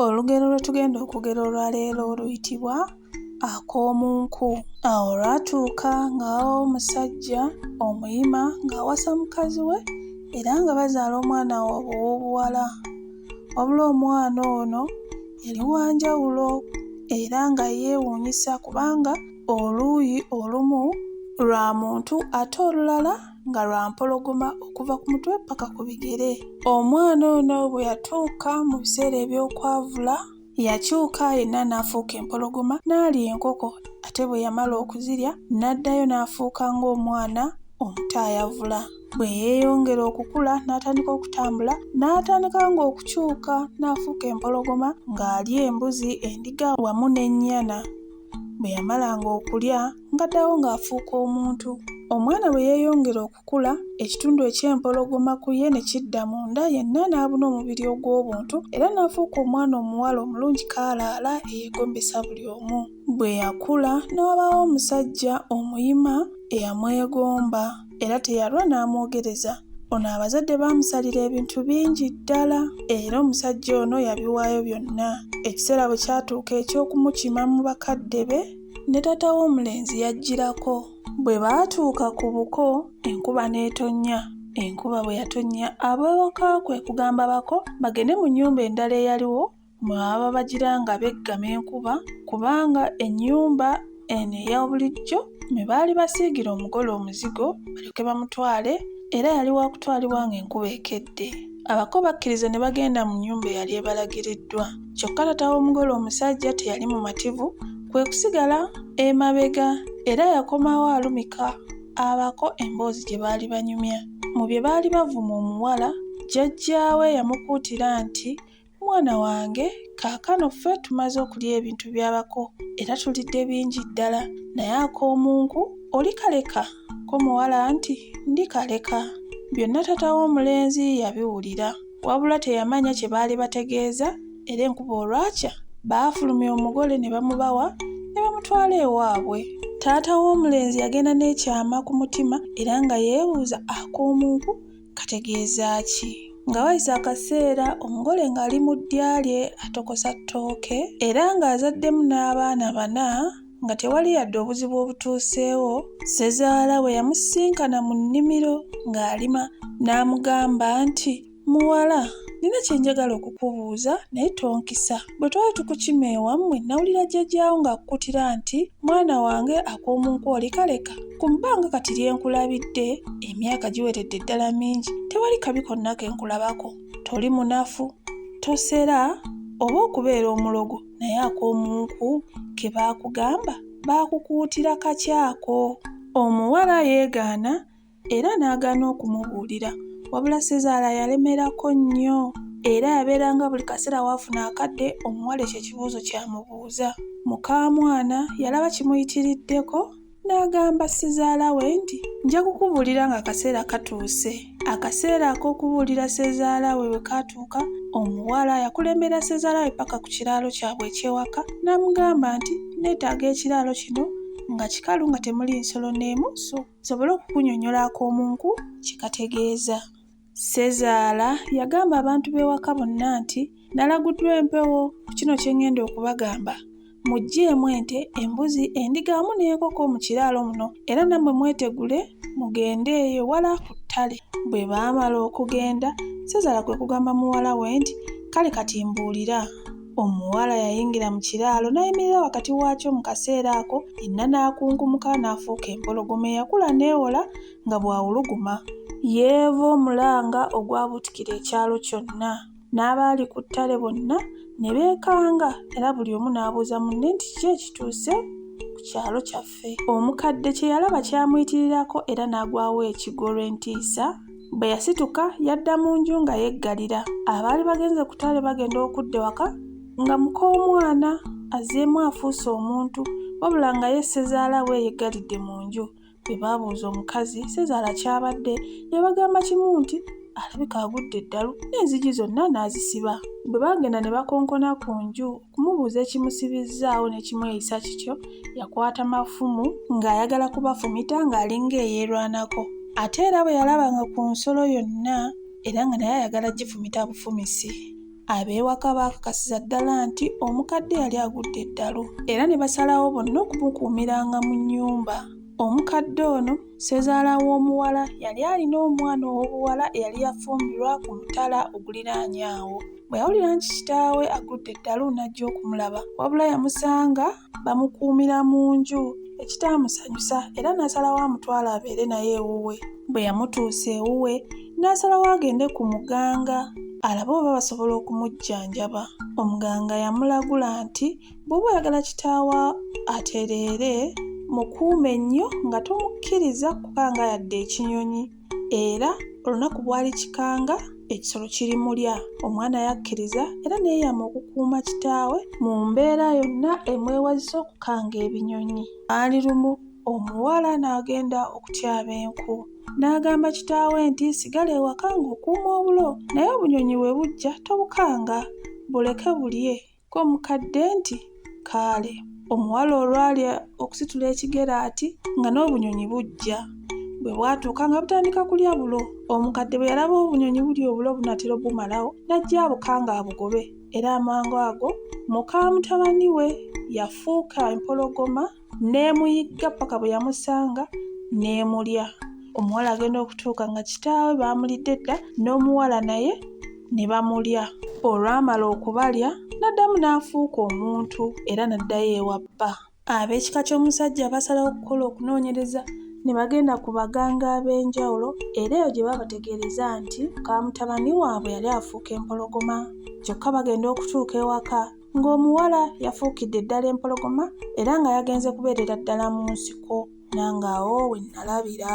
Olugero lwe tugenda okugera olwaleero luyitibwa ak'omunku. Awo olwatuuka ng'awo omusajja omuyima ng'awasa mukazi we era nga bazaala omwana ow'obuwala. Wabula omwana ono yali wa njawulo era nga yeewuunyisa kubanga oluuyi olumu lwa muntu ate olulala nga lwa mpologoma okuva ku mutwe paka ku bigere. Omwana ono bwe yatuuka mu biseera eby'okwavula yakyuka yenna n'afuuka empologoma n'alya enkoko, ate bwe yamala okuzirya n'addayo n'afuuka ng'omwana omutaayavula. Bwe yeeyongera okukula n'atandika okutambula n'atandika ng'okukyuka n'afuuka empologoma ng'alya embuzi, endiga wamu n'ennyana. Bwe yamalanga okulya ng'addawo ng'afuuka omuntu. Omwana bwe yeeyongera okukula ekitundu eky'empologoma ku ye ne kidda munda yenna n'abuna omubiri ogw'obuntu era n'afuuka omwana omuwala omulungi kaalaala eyeegombesa buli omu. Bwe yakula ne wabaawo omusajja omuyima eyamwegomba era teyalwa n'amwogereza. Ono abazadde baamusalira ebintu bingi ddala era omusajja ono yabiwaayo byonna. Ekiseera bwe kyatuuka eky'okumukima mu bakadde be ne taata w'omulenzi yajjirako. Bwe baatuuka ku buko enkuba n'etonnya. Enkuba bwe yatonnya ab'ewaka kwe kugamba bako bagende mu nnyumba endala eyaliwo mwe baba bagira nga beggama enkuba kubanga ennyumba eno eya bulijjo mwe baali basiigira omugole omuzigo balyoke bamutwale era yali wa kutwalibwa ng'enkuba ekedde. Abako bakkiriza ne bagenda mu nnyumba eyali ebalagiriddwa. Kyokka taata w'omugole omusajja teyali mumativu kwe kusigala emabega era yakomawo alumika abako emboozi gye baali banyumya. Mu bye baali bavuma omuwala, jjajjaawe yamukuutira nti mwana wange kaakano ffe tumaze okulya ebintu by'abako era tulidde bingi ddala naye ak'omunku olikaleka? Ko muwala nti ndikaleka. Byonna taata w'omulenzi yabiwulira wabula teyamanya kye baali bategeeza era enkuba olwakya baafulumya omugole ne bamubawa ne bamutwala ewaabwe. Taata w'omulenzi yagenda n'ekyama ku mutima era nga yeebuuza ak'omunku kategeeza ki. Nga wayise akaseera omugole ng'ali mu ddya lye atokosa ttooke era ng'azaddemu n'abaana 4 nga tewali yadde obuzibu obutuuseewo. Ssezaala we yamusisinkana mu nnimiro ng'alima n'amugamba nti muwala, nina kye njagala okukubuuza naye tonkisa. Bwe twali tukukima ewammwe nawulira jjajjaawo ng'akukutira nti mwana wange ak'omunku olikaleka. Ku bbanga kati lyenkulabidde emyaka giweredde ddala mingi tewali kabi konna ke nkulabako. Toli munafu, tosera oba okubeera omulogo naye ak'omunku ke baakugamba baakukuutira kakyako. Omuwala yeegaana era n'agaana okumubuulira wabula Ssezaala yalemerako nnyo era yabeeranga buli kaseera waafuna akadde omuwala ekyo ekibuuzo kyamubuuza. Mukamwana yalaba kimuyitiriddeko n'agamba Ssezaala we nti nja kukubuulira ng'akaseera katuuse. Akaseera ak'okubuulira Ssezaala we bwe kaatuuka omuwala yakulembera Ssezaala we paka ku kiraalo kyabwe eky'ewaka n'amugamba nti neetaaga ekiraalo kino nga kikalu nga temuli nsolo n'emu sobole okukunnyonnyola ak'omunku kikategeeza. Ssezaala yagamba abantu b'ewaka bonna nti nalaguddwa empewo ku kino kye ngenda okubagamba. Muggyeemu ente, embuzi, endiga wamu n'enkoko mu kiraalo muno era nammwe mwetegule mugende eyo wala ku ttale. Bwe baamala okugenda Ssezaala kwe kugamba muwala we nti kale kati mbuulira. Omuwala yayingira mu kiraalo n'ayimirira wakati waakyo mu kaseera ako yenna n'akungumuka n'afuuka empologoma eyakula n'ewola nga bw'awuluguma. Yeeva omulanga ogwabuutikira ekyalo kyonna. N'abaali ku ttale bonna ne beekanga era buli omu n'abuuza munne nti ki ekituuse ku kyalo kyaffe. Omukadde kye yalaba kyamuyitirirako era n'agwawo ekigo lw'entiisa. Bwe yasituka yadda mu nju nga yeggalira. Abaali bagenze ku ttale bagenda okudda ewaka nga mukoomwana azzeemu afuuse omuntu wabula nga ye Ssezaala we yeggalidde mu nju. Bwe baabuuza omukazi Ssezaala kyabadde yabagamba kimu nti alabika agudde eddalu n'enzigi zonna n'azisiba. Bwe bagenda ne bakonkona ku nju okumubuuza ekimusibizzaawo n'ekimweyisa kityo yakwata mafumu ng'ayagala kubafumita ng'alinga eyeerwanako. Ate era bwe yalabanga ku nsolo yonna era nga naye ayagala gifumita bufumisi. Ab'ewaka baakakasiza ddala nti omukadde yali agudde eddalu era ne basalawo bonna okumukuumiranga mu nnyumba. Omukadde ono ssezaala w'omuwala yali alina omwana ow'obuwala eyali yafumbirwa ku mutala oguliraanye awo. Bwe yawulira nti kitaawe agudde eddalu n'ajja okumulaba, wabula yamusanga bamukuumira mu nju ekitaamusanyusa era n'asalawo amutwala abeere naye ewuwe. Bwe yamutuusa ewuwe n'asalawo agende ku muganga alabe oba basobola okumujjanjaba. Omuganga yamulagula nti bw'oba oyagala kitaawe atereere mukuume nnyo nga tomukkiriza kukanga yadde ekinyonyi, era olunaku bw'ali kikanga ekisolo kirimulya. Omwana yakkiriza era neeyama okukuuma kitaawe mu mbeera yonna emwewazisa okukanga ebinyonyi. Ali lumu omuwala n'agenda okutyaba enku. N'agamba kitaawe nti sigala ewaka ng'okuuma obulo, naye obunyonyi bwe bujja tobukanga, buleke bulye. Ko omukadde nti kaale. Omuwala olwali okusitula ekigere ati nga n'obunyonyi bujja. Bwe bwatuuka nga butandika kulya bulo. Omukadde bwe yalaba obunyonyi bulya obulo bunatera obumalawo n'ajja abukanga abugobe, era amangu ago muka mutabani we yafuuka empologoma n'emuyigga paka bwe yamusanga n'emulya. Omuwala agenda okutuuka nga kitaawe baamulidde dda n'omuwala naye ne bamulya. Olwamala okubalya n'addamu n'afuuka omuntu era n'addayo ewa bba. Ab'ekika ky'omusajja basalawo okukola okunoonyereza ne bagenda ku baganga ab'enjawulo era eyo gye babategeereza nti muka mutabani waabwe yali afuuka empologoma. Kyokka bagenda okutuuka ewaka ng'omuwala yafuukidde ddala empologoma era nga yagenze kubeerera ddala mu nsiko. Nange awo we nalabira.